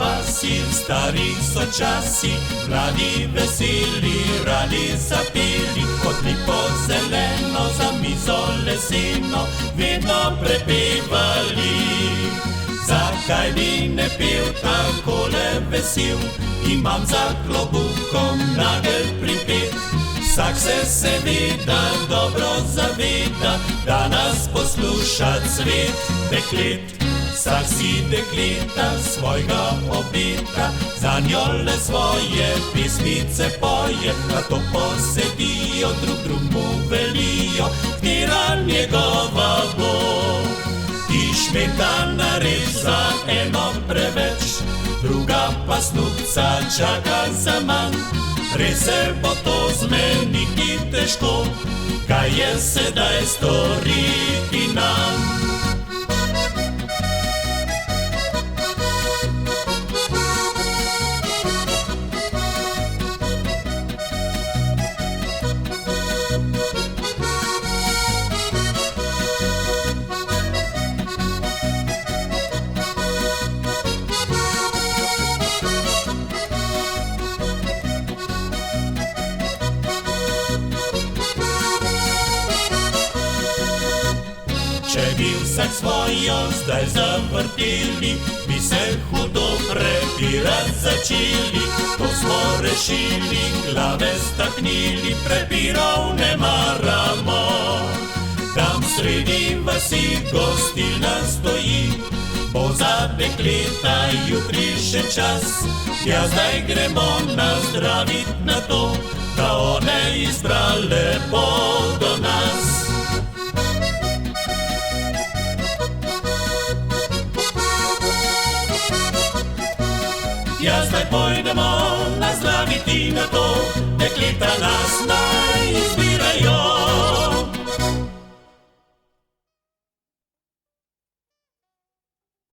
vasi, stari so časi, mladi veseli, radi zapeli, odli po zeleno, za mizo leseno, vedno prepevali. Zakaj bi ne pil takole vesel, imam za klobukom nagelj pripet. Vsak se seveda dobro zaveda, da nas posluša cvet deklet. Vsak si dekleta svojega obeta, za njo le svoje pismice poje, a to posedijo, drug drugu velijo, katera njegova bo. Smetana reč za eno preveč, druga pa snubca čaka za manj. Res se bo to zmeniti težko, kaj je sedaj storiti nam. Če bi vsak svojo zdaj zavrteli, bi se hudo prepirati začeli. To smo rešili, glave staknili, prepirov ne maramo. Tam sredi vasi gostilna stoji, bo za dekleta jutri še čas. Ja, zdaj gremo nazdravit na to, da one izbrale bodo nas. Ja, zdaj pojdemo nazdraviti na to, dekleta